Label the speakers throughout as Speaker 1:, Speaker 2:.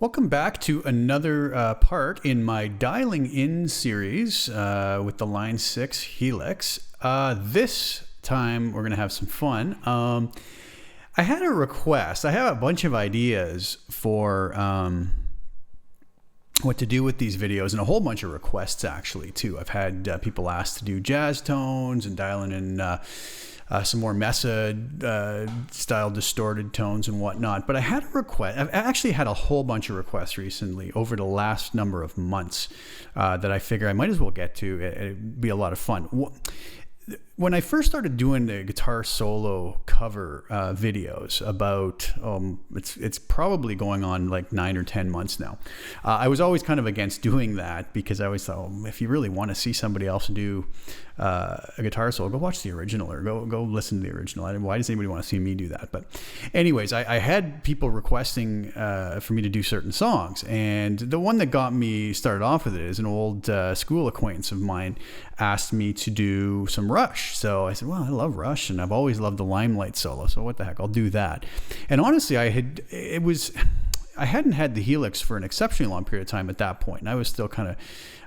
Speaker 1: Welcome back to another part in my dialing in series with the Line 6 Helix. This time we're going to have some fun. I had a request. I have a bunch of ideas for what to do with these videos, and a whole bunch of requests actually too. I've had people ask to do jazz tones and dialing in some more Mesa style distorted tones and whatnot. But I had a request. I've actually had a whole bunch of requests recently over the last number of months that I figure I might as well get to. It'd be a lot of fun. When I first started doing the guitar solo cover videos about, it's probably going on like 9 or 10 months now. I was always kind of against doing that because I always thought, if you really want to see somebody else do a guitar solo, go watch the original or go listen to the original. Why does anybody want to see me do that? But anyways, I had people requesting for me to do certain songs. And the one that got me started off with it is an old school acquaintance of mine asked me to do some Rush. So I said, well, I love Rush and I've always loved the Limelight solo. So what the heck, I'll do that. And honestly, I hadn't had the Helix for an exceptionally long period of time at that point. And I was still kind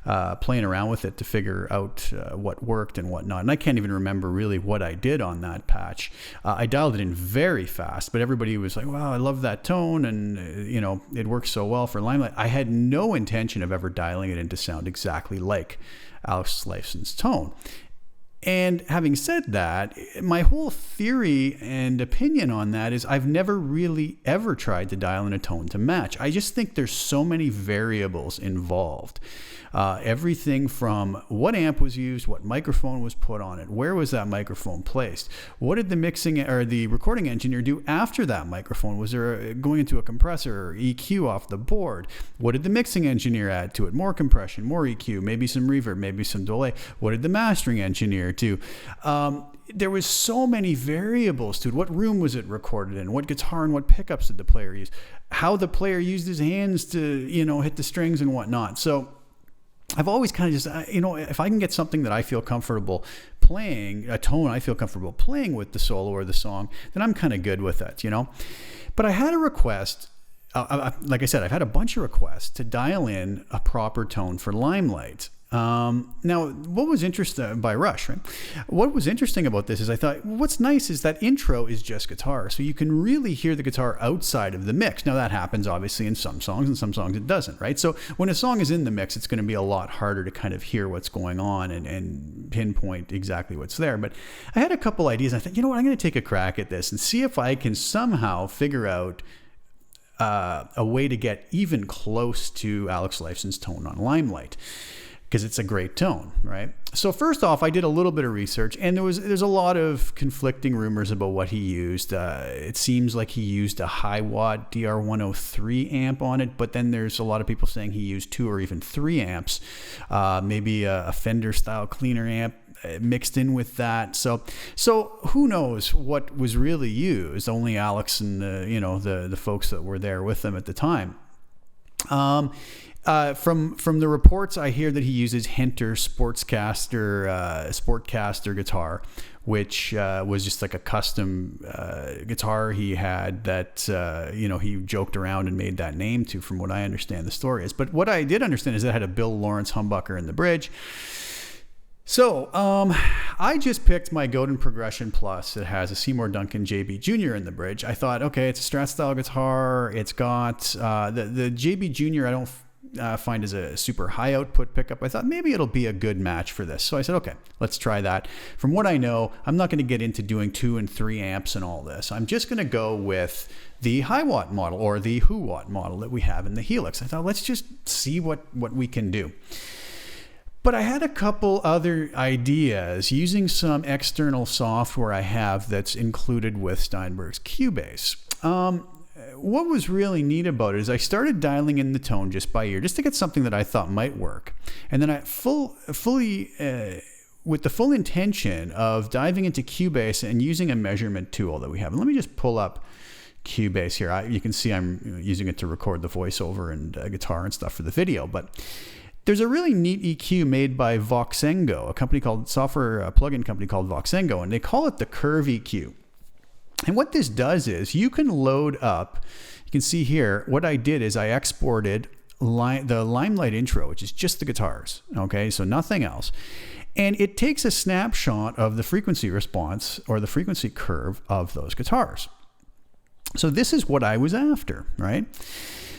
Speaker 1: of playing around with it to figure out what worked and whatnot. And I can't even remember really what I did on that patch. I dialed it in very fast, but everybody was like, wow, I love that tone. And, it works so well for Limelight. I had no intention of ever dialing it in to sound exactly like Alex Lifeson's tone. And having said that, my whole theory and opinion on that is I've never really ever tried to dial in a tone to match. I just think there's so many variables involved. Everything from what amp was used, what microphone was put on it, where was that microphone placed, what did the mixing or the recording engineer do after that microphone? Was there going into a compressor or EQ off the board? What did the mixing engineer add to it? More compression, more EQ, maybe some reverb, maybe some delay. What did the mastering engineer do? There was so many variables to it. What room was it recorded in? What guitar and what pickups did the player use? How the player used his hands to, hit the strings and whatnot. So I've always kind of just, if I can get something that I feel comfortable playing, a tone I feel comfortable playing with the solo or the song, then I'm kind of good with it, But I had a request, like I said, I've had a bunch of requests to dial in a proper tone for Limelight. Now, what was interesting by Rush, right? What was interesting about this is I thought, what's nice is that intro is just guitar. So you can really hear the guitar outside of the mix. Now that happens obviously in some songs and some songs it doesn't, right? So when a song is in the mix, it's going to be a lot harder to kind of hear what's going on and pinpoint exactly what's there. But I had a couple ideas. I thought, I'm going to take a crack at this and see if I can somehow figure out a way to get even close to Alex Lifeson's tone on Limelight, because it's a great tone, right? So first off, I did a little bit of research, and there's a lot of conflicting rumors about what he used. It seems like he used a high watt DR103 amp on it, but then there's a lot of people saying he used 2 or even 3 amps, maybe a Fender style cleaner amp mixed in with that. So who knows what was really used? Only Alex and the folks that were there with them at the time. From the reports, I hear that he uses Hinter Sportcaster guitar, which was just like a custom guitar he had that he joked around and made that name to, from what I understand the story is. But what I did understand is that it had a Bill Lawrence humbucker in the bridge. So I just picked my Godin Progression Plus. It has a Seymour Duncan JB Jr. in the bridge. I thought, okay, it's a Strat style guitar. It's got the JB Jr. I don't find as a super high output pickup. I thought maybe it'll be a good match for this. So I said, okay, let's try that. From what I know, I'm not going to get into doing 2 and 3 amps and all this. I'm just going to go with the high watt model or the Who watt model that we have in the Helix. I thought, let's just see what we can do. But I had a couple other ideas using some external software I have that's included with Steinberg's Cubase. What was really neat about it is I started dialing in the tone just by ear, just to get something that I thought might work. And then I fully with the full intention of diving into Cubase and using a measurement tool that we have. And let me just pull up Cubase here. You can see I'm using it to record the voiceover and guitar and stuff for the video, but there's a really neat EQ made by Voxengo, a plugin company called Voxengo, and they call it the Curve EQ. And what this does is you can load up, you can see here, what I did is I exported the Limelight intro, which is just the guitars, okay, so nothing else. And it takes a snapshot of the frequency response or the frequency curve of those guitars. So this is what I was after, right?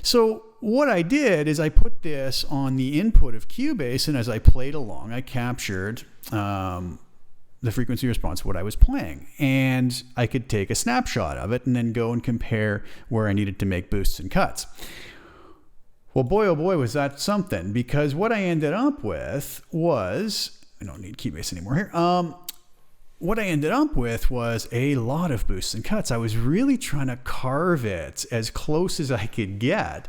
Speaker 1: So what I did is I put this on the input of Cubase, and as I played along, I captured the frequency response of what I was playing. And I could take a snapshot of it and then go and compare where I needed to make boosts and cuts. Well, boy, oh boy, was that something, because what I ended up with was, I don't need Cubase anymore here. What I ended up with was a lot of boosts and cuts. I was really trying to carve it as close as I could get.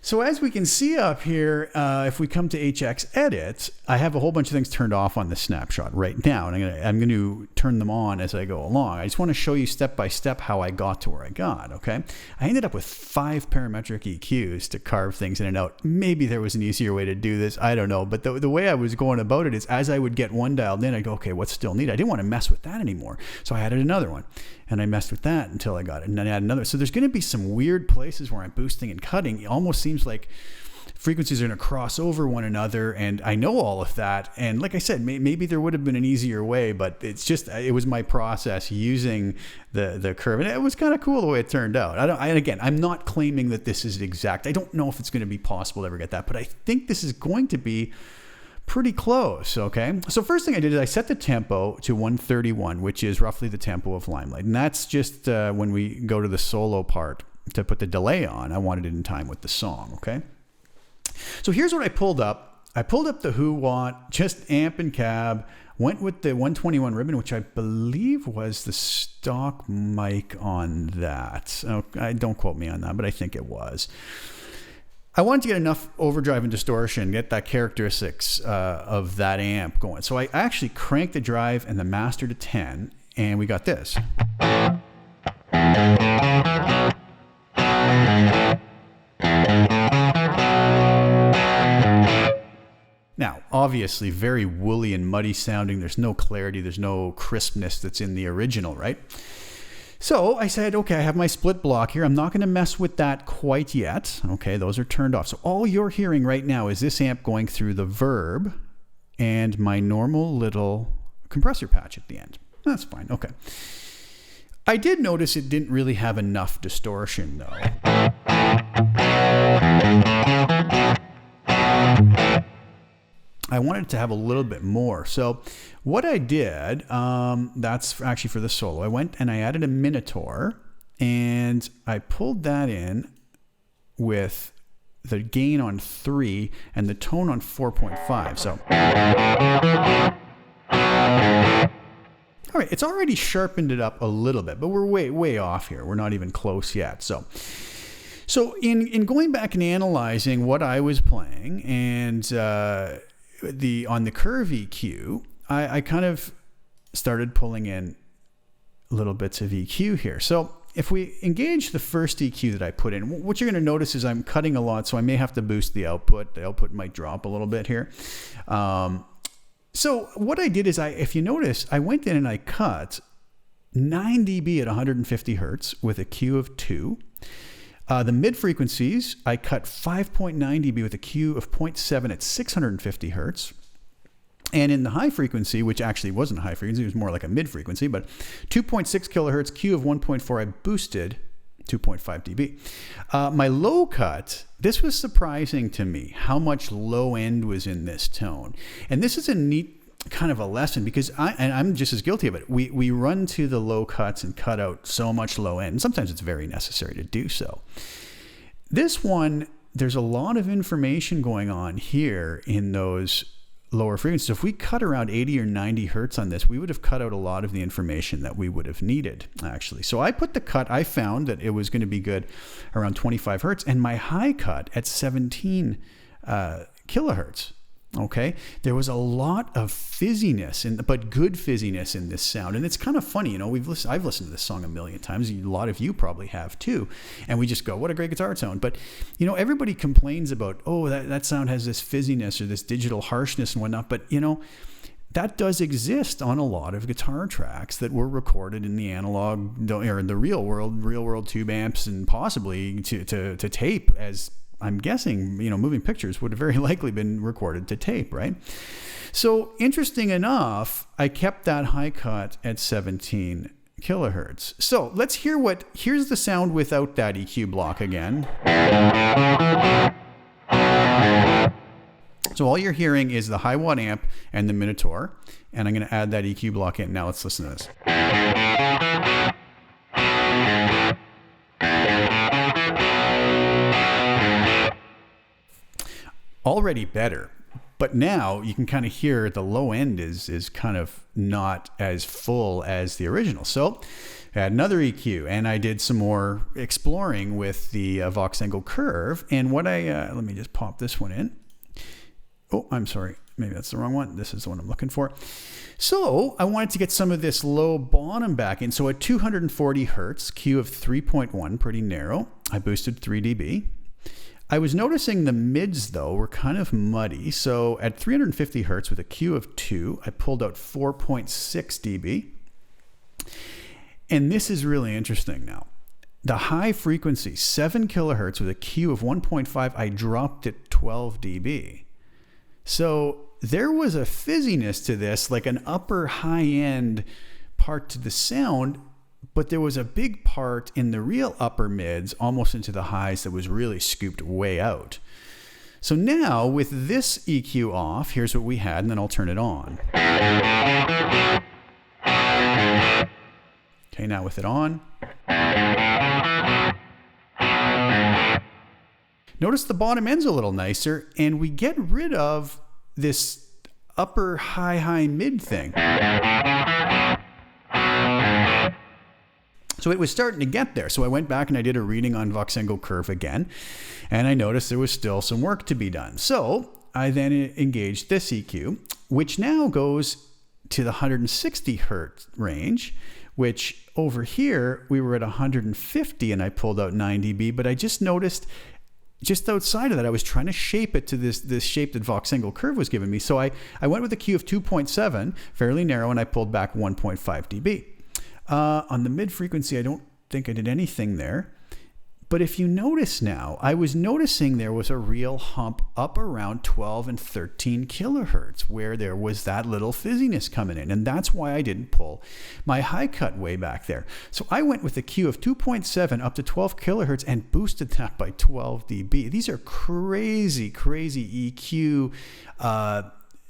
Speaker 1: So as we can see up here, if we come to HX Edit, I have a whole bunch of things turned off on the snapshot right now, and I'm going to turn them on as I go along. I just want to show you step by step how I got to where I got, okay? I ended up with 5 parametric EQs to carve things in and out. Maybe there was an easier way to do this, I don't know, but the way I was going about it is as I would get one dialed in, I'd go, okay, what's still needed? I didn't want to mess with that anymore, so I added another one. And I messed with that until I got it. And then I add another. So there's going to be some weird places where I'm boosting and cutting. It almost seems like frequencies are going to cross over one another. And I know all of that. And like I said, maybe there would have been an easier way, but it was my process using the curve. And it was kind of cool the way it turned out. I'm not claiming that this is exact. I don't know if it's going to be possible to ever get that, but I think this is going to be pretty close, okay? So first thing I did is I set the tempo to 131, which is roughly the tempo of Limelight. And that's just when we go to the solo part to put the delay on. I wanted it in time with the song, okay? So here's what I pulled up. I pulled up the Who Watt, just amp and cab, went with the 121 ribbon, which I believe was the stock mic on that. Don't quote me on that, but I think it was. I wanted to get enough overdrive and distortion, get that characteristics of that amp going. So I actually cranked the drive and the master to 10, and we got this. Now, obviously, very woolly and muddy sounding. There's no clarity. There's no crispness that's in the original, right? So I said, okay, I have my split block here. I'm not going to mess with that quite yet. Okay, those are turned off. So all you're hearing right now is this amp going through the verb and my normal little compressor patch at the end. That's fine. Okay. I did notice it didn't really have enough distortion, though. I wanted to have a little bit more. So what I did, that's actually for the solo. I went and I added a Minotaur and I pulled that in with the gain on 3 and the tone on 4.5. So, all right, it's already sharpened it up a little bit, but we're way off here. We're not even close yet. So in going back and analyzing what I was playing and on the curve EQ, I kind of started pulling in little bits of EQ here. So if we engage the first EQ that I put in, what you're going to notice is I'm cutting a lot, so I may have to boost the output. The output might drop a little bit here. So what I did is if you notice, I went in and I cut 9 dB at 150 hertz with a Q of 2. The mid frequencies, I cut 5.9 dB with a Q of 0.7 at 650 hertz. And in the high frequency, which actually wasn't a high frequency, it was more like a mid frequency, but 2.6 kilohertz, Q of 1.4, I boosted 2.5 dB. My low cut, this was surprising to me, how much low end was in this tone. And this is a neat kind of a lesson because I'm just as guilty of it. We run to the low cuts and cut out so much low end. Sometimes it's very necessary to do so. This one, there's a lot of information going on here in those lower frequencies. So if we cut around 80 or 90 hertz on this, we would have cut out a lot of the information that we would have needed, actually. So I put the cut, I found that it was going to be good around 25 hertz, and my high cut at 17 kilohertz. Okay, there was a lot of fizziness, but good fizziness in this sound, and it's kind of funny, you know. I've listened to this song a million times. A lot of you probably have too, and we just go, "What a great guitar tone!" But you know, everybody complains about, "Oh, that sound has this fizziness or this digital harshness and whatnot." But you know, that does exist on a lot of guitar tracks that were recorded in the analog or in the real world tube amps, and possibly to tape, as I'm guessing, moving pictures would have very likely been recorded to tape, right? So interesting enough, I kept that high cut at 17 kilohertz. So let's here's the sound without that EQ block again. So all you're hearing is the high watt amp and the Minotaur, and I'm going to add that EQ block in. Now let's listen to this. Already better, but now you can kind of hear the low end is kind of not as full as the original. So I had another EQ, and I did some more exploring with the Vox Angle Curve, and let me just pop this one in. Oh, I'm sorry. Maybe that's the wrong one. This is the one I'm looking for. So I wanted to get some of this low bottom back in. So at 240 hertz, Q of 3.1, pretty narrow, I boosted 3 dB. I was noticing the mids, though, were kind of muddy. So at 350 hertz with a Q of 2, I pulled out 4.6 dB. And this is really interesting now. The high frequency, 7 kilohertz with a Q of 1.5, I dropped at 12 dB. So there was a fizziness to this, like an upper high end part to the sound, but there was a big part in the real upper mids, almost into the highs, that was really scooped way out. So now with this EQ off, here's what we had, and then I'll turn it on. Okay, now with it on. Notice the bottom end's a little nicer, and we get rid of this upper high mid thing. So it was starting to get there. So I went back and I did a reading on Vox Angle Curve again, and I noticed there was still some work to be done. So I then engaged this EQ, which now goes to the 160 hertz range, which over here we were at 150 and I pulled out 9 dB, but I just noticed just outside of that, I was trying to shape it to this shape that Vox Angle Curve was giving me. So I went with a Q of 2.7, fairly narrow, and I pulled back 1.5 dB. On the mid frequency, I don't think I did anything there. But if you notice now, I was noticing there was a real hump up around 12 and 13 kilohertz where there was that little fizziness coming in. And that's why I didn't pull my high cut way back there. So I went with a Q of 2.7 up to 12 kilohertz and boosted that by 12 dB. These are crazy EQ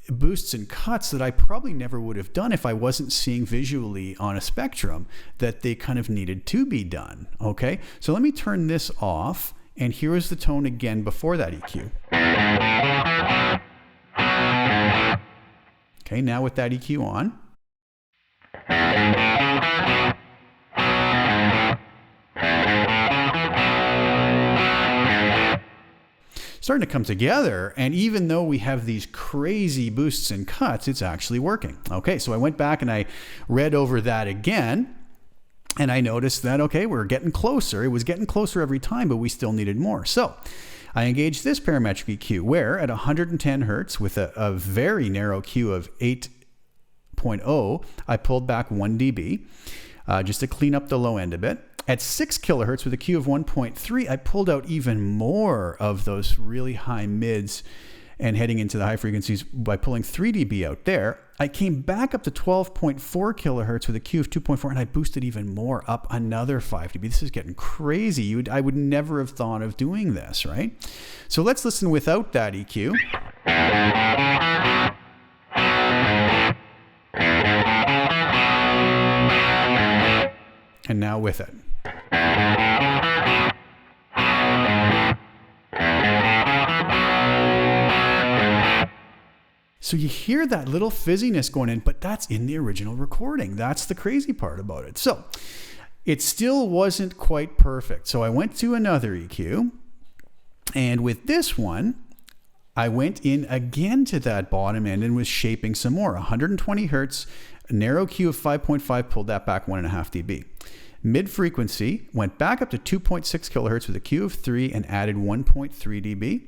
Speaker 1: boosts and cuts that I probably never would have done if I wasn't seeing visually on a spectrum that they kind of needed to be done. Okay, so let me turn this off, and here is the tone again before that EQ. Okay, now with that EQ on. Starting to come together, and even though we have these crazy boosts and cuts, it's actually working. Okay, so I went back and I read over that again, and I noticed that, okay, we're getting closer. It was getting closer every time, but we still needed more. So I engaged this parametric EQ, where at 110 hertz with a very narrow Q of 8.0, I pulled back 1 dB just to clean up the low end a bit. At 6 kilohertz with a Q of 1.3, I pulled out even more of those really high mids and heading into the high frequencies by pulling 3 dB out there. I came back up to 12.4 kilohertz with a Q of 2.4, and I boosted even more, up another 5 dB. This is getting crazy. I would never have thought of doing this, right? So let's listen without that EQ. And now with it. So you hear that little fizziness going in, but that's in the original recording. That's the crazy part about it. So it still wasn't quite perfect. So I went to another EQ, and with this one, I went in again to that bottom end and was shaping some more. 120 hertz, a narrow Q of 5.5, pulled that back 1.5 dB. Mid frequency went back up to 2.6 kilohertz with a Q of 3 and added 1.3 dB.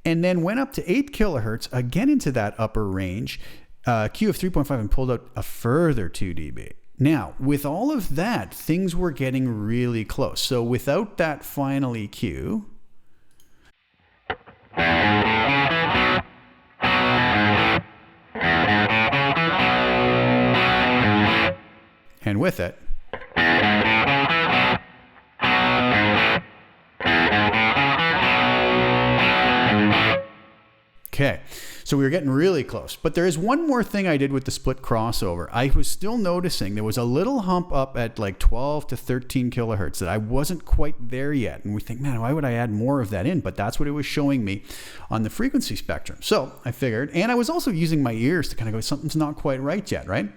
Speaker 1: And then went up to 8 kilohertz, again into that upper range, Q of 3.5 and pulled out a further 2 dB. Now, with all of that, things were getting really close. So without that final EQ, and with it, okay, so we were getting really close. But there is one more thing I did with the split crossover. I was still noticing there was a little hump up at like 12 to 13 kilohertz that I wasn't quite there yet. And we think, man, why would I add more of that in? But that's what it was showing me on the frequency spectrum. So I figured, and I was also using my ears to kind of go, something's not quite right yet, right?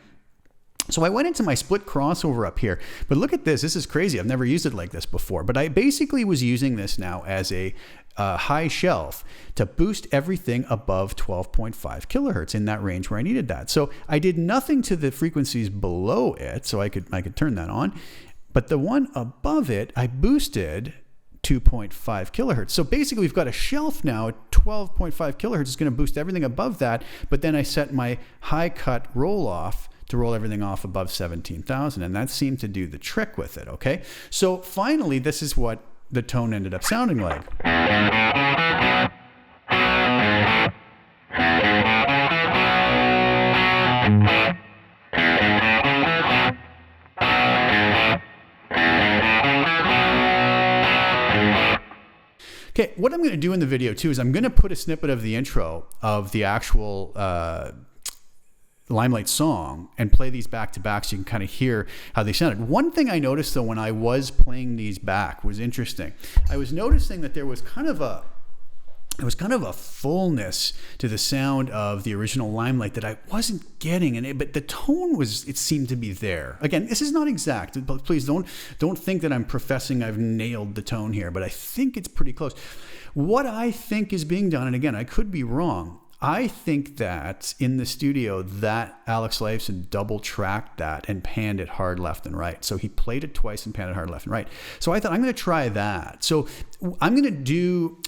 Speaker 1: So I went into my split crossover up here, but look at this. This is crazy. I've never used it like this before, but I basically was using this now as a high shelf to boost everything above 12.5 kilohertz in that range where I needed that. So I did nothing to the frequencies below it, so I could turn that on, but the one above it, I boosted 2.5 kilohertz. So basically we've got a shelf now at 12.5 kilohertz. It's going to boost everything above that, but then I set my high cut roll off to roll everything off above 17,000, and that seemed to do the trick with it, okay? So finally, this is what the tone ended up sounding like. Okay, what I'm going to do in the video too is I'm going to put a snippet of the intro of the actual Limelight song and play these back to back so you can kind of hear how they sounded. One thing I noticed though when I was playing these back was interesting. I was noticing that there was kind of a fullness to the sound of the original Limelight that I wasn't getting, but the tone it seemed to be there. Again, this is not exact, but please don't think that I'm professing I've nailed the tone here, but I think it's pretty close. What I think is being done, and again, I could be wrong, I think that in the studio that Alex Lifeson double tracked that and panned it hard left and right. So he played it twice and panned it hard left and right. So I thought I'm going to try that. So I'm going to do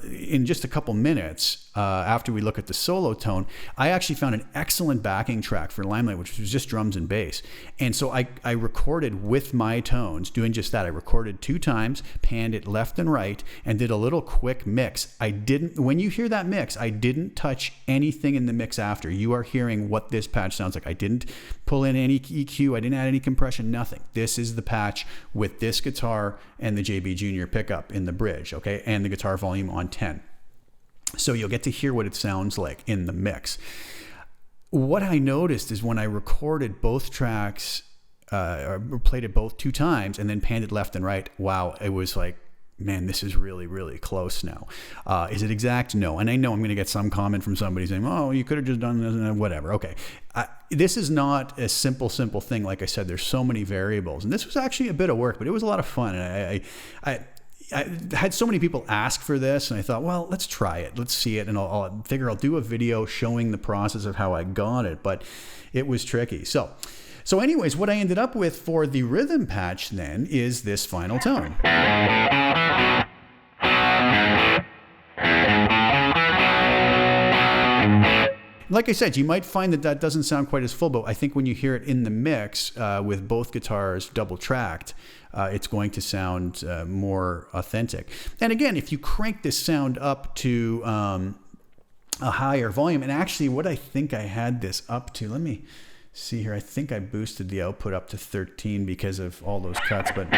Speaker 1: in just a couple minutes after we look at the solo tone, I actually found an excellent backing track for Limelight, which was just drums and bass. And so I recorded with my tones doing just that. I recorded 2 times, panned it left and right, and did a little quick mix. When you hear that mix, I didn't touch anything in the mix after. You are hearing what this patch sounds like. I didn't pull in any EQ. I didn't add any compression, nothing. This is the patch with this guitar and the JB Junior pickup in the bridge, okay? And the guitar volume on 10. So you'll get to hear what it sounds like in the mix. What I noticed is when I recorded both tracks, or played it both 2 times and then panned it left and right, wow, it was like, man, this is really, really close now. Is it exact? No. And I know I'm going to get some comment from somebody saying, oh, you could have just done this, whatever. Okay. This is not a simple thing. Like I said, there's so many variables. And this was actually a bit of work, but it was a lot of fun. And I had so many people ask for this, and I thought, well, let's try it. Let's see it. And I'll figure I'll do a video showing the process of how I got it, but it was tricky. So anyways, what I ended up with for the rhythm patch then is this final tone. Like I said, you might find that doesn't sound quite as full, but I think when you hear it in the mix with both guitars double tracked, it's going to sound more authentic. And again, if you crank this sound up to a higher volume, and actually what I think I had this up to, let me see here. I think I boosted the output up to 13 because of all those cuts, but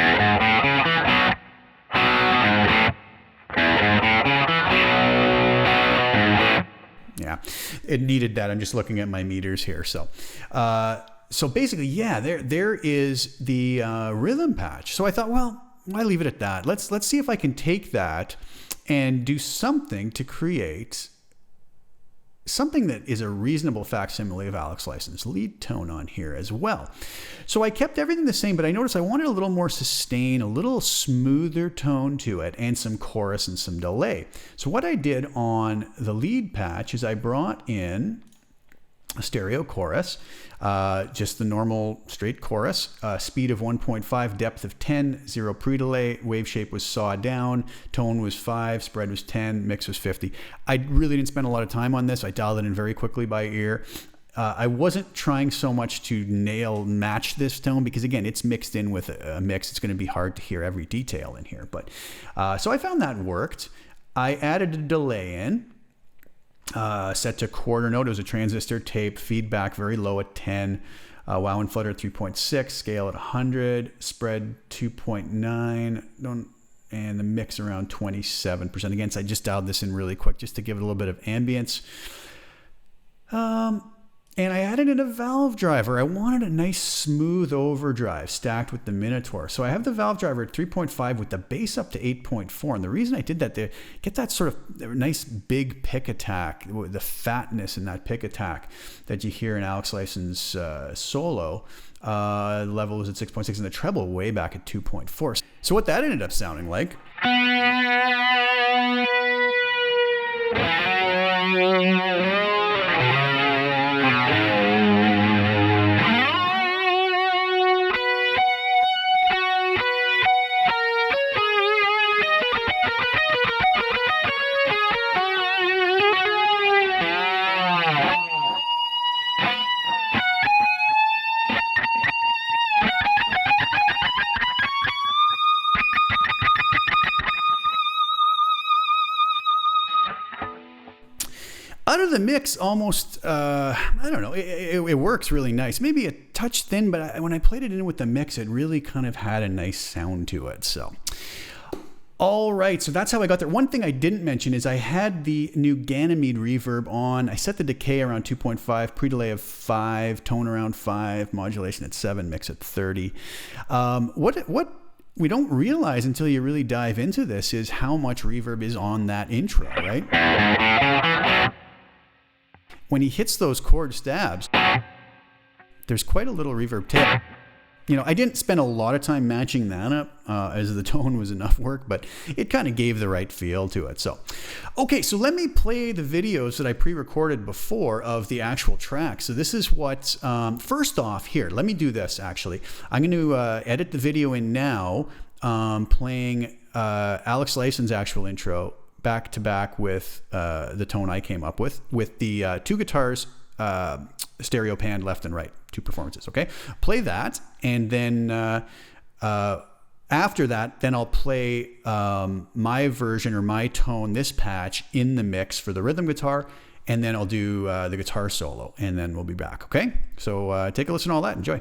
Speaker 1: yeah, it needed that. I'm just looking at my meters here. So basically, yeah, there is the rhythm patch. So I thought, well, why leave it at that? Let's see if I can take that and do something to create something that is a reasonable facsimile of Alex Lifeson's lead tone on here as well. So I kept everything the same, but I noticed I wanted a little more sustain, a little smoother tone to it, and some chorus and some delay. So what I did on the lead patch is I brought in stereo chorus, just the normal straight chorus, speed of 1.5, depth of 10, 0 pre-delay, wave shape was saw down, tone was 5, spread was 10, mix was 50. I really didn't spend a lot of time on this. I dialed it in very quickly by ear. I wasn't trying so much to match this tone because, again, it's mixed in with a mix. It's going to be hard to hear every detail in here. But so I found that worked. I added a delay in. Set to quarter note. It was a transistor tape, feedback very low at 10, wow and flutter at 3.6, scale at 100, spread 2.9, and the mix around 27%. Again, so I just dialed this in really quick just to give it a little bit of ambience. And I added in a valve driver. I wanted a nice smooth overdrive stacked with the Minotaur. So I have the valve driver at 3.5 with the bass up to 8.4. And the reason I did that, to get that sort of nice big pick attack, the fatness in that pick attack that you hear in Alex Lifeson's solo. Level was at 6.6 and the treble way back at 2.4. So what that ended up sounding like. Out of the mix, almost, I don't know, it works really nice. Maybe a touch thin, but when I played it in with the mix, it really kind of had a nice sound to it. So, all right, so that's how I got there. One thing I didn't mention is I had the new Ganymede reverb on. I set the decay around 2.5, pre-delay of 5, tone around 5, modulation at 7, mix at 30. What we don't realize until you really dive into this is how much reverb is on that intro, right? When he hits those chord stabs, there's quite a little reverb tail. You know, I didn't spend a lot of time matching that up as the tone was enough work, but it kind of gave the right feel to it. So, okay, so let me play the videos that I pre-recorded before of the actual track. So this is what, first off here, let me do this actually. I'm going to edit the video in now, playing Alex Lifeson's actual intro back to back with the tone I came up with the two guitars, stereo panned left and right, two performances. Okay, play that, and then after that, then I'll play my version or my tone, this patch in the mix for the rhythm guitar, and then I'll do the guitar solo, and then we'll be back. Okay, so take a listen to all that. Enjoy.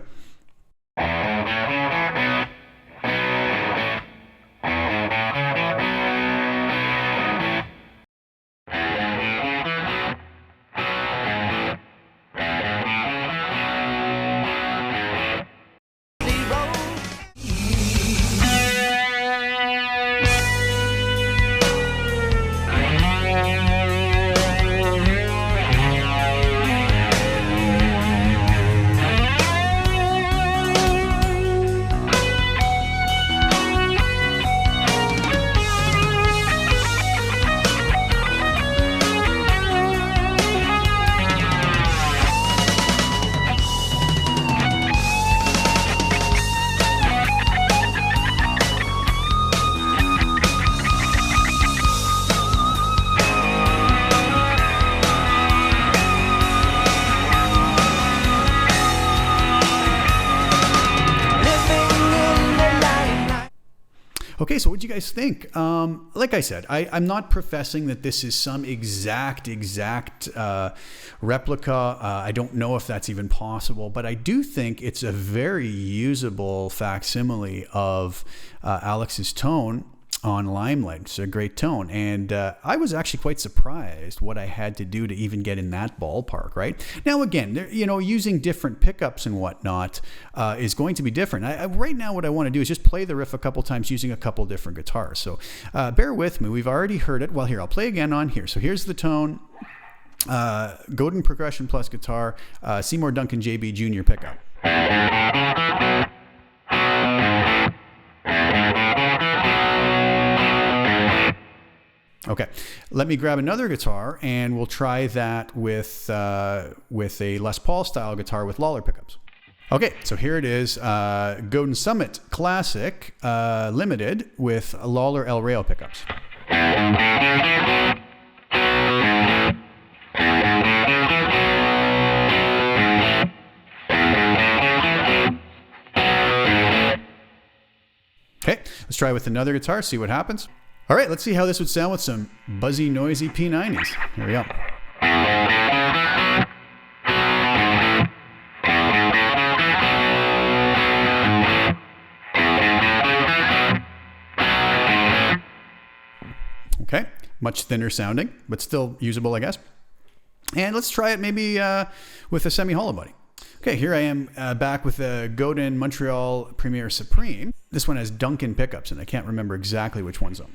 Speaker 1: Okay, so what do you guys think? Like I said, I'm not professing that this is some exact replica. I don't know if that's even possible, but I do think it's a very usable facsimile of Alex's tone on Limelight. It's a great tone, and I was actually quite surprised what I had to do to even get in that ballpark. Right now, again, you know, using different pickups and whatnot is going to be different. Right now, what I want to do is just play the riff a couple times using a couple different guitars. So bear with me. We've already heard it. Well, here, I'll play again on here. So here's the tone. Godin percussion plus guitar. Seymour Duncan JB Jr. pickup. Okay, let me grab another guitar and we'll try that with a Les Paul style guitar with Lawler pickups. Okay, so here it is, Godin Summit Classic Limited with Lawler El Rayo pickups. Okay, let's try with another guitar, see what happens. All right, let's see how this would sound with some buzzy, noisy P90s. Here we go. Okay, much thinner sounding, but still usable, I guess. And let's try it maybe with a semi-hollow body. Okay, here I am back with the Godin Montreal Premier Supreme. This one has Duncan pickups, and I can't remember exactly which one's on.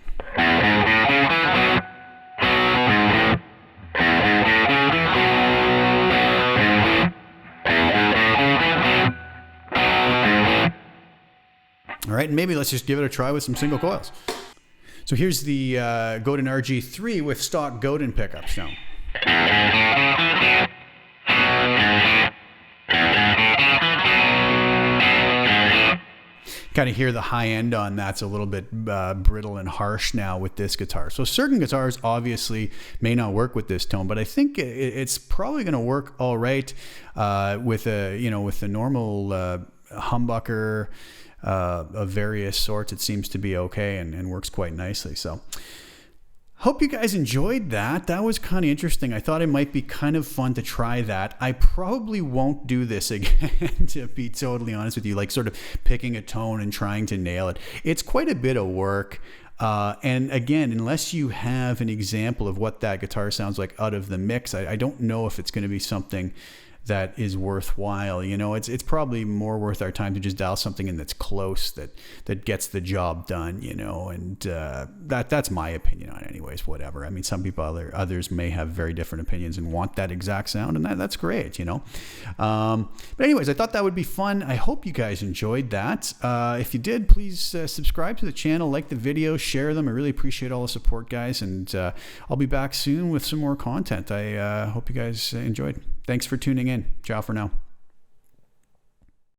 Speaker 1: All right, and maybe let's just give it a try with some single coils. So here's the Godin RG3 with stock Godin pickups now. Kind of hear the high end on that's a little bit brittle and harsh now with this guitar. So certain guitars obviously may not work with this tone, but I think it's probably going to work all right with the normal humbucker of various sorts. It seems to be okay and works quite nicely. So hope you guys enjoyed that. That was kind of interesting. I thought it might be kind of fun to try that. I probably won't do this again, to be totally honest with you, like sort of picking a tone and trying to nail it. It's quite a bit of work. And again, unless you have an example of what that guitar sounds like out of the mix, I don't know if it's going to be something that is worthwhile. You know, it's probably more worth our time to just dial something in that's close, that gets the job done, you know, and that's my opinion on it anyways, whatever. I mean, some people, others may have very different opinions and want that exact sound, and that's great, you know. But anyways, I thought that would be fun. I hope you guys enjoyed that. If you did, please subscribe to the channel, like the videos, share them. I really appreciate all the support, guys, and I'll be back soon with some more content. I hope you guys enjoyed. Thanks for tuning in. Ciao for now.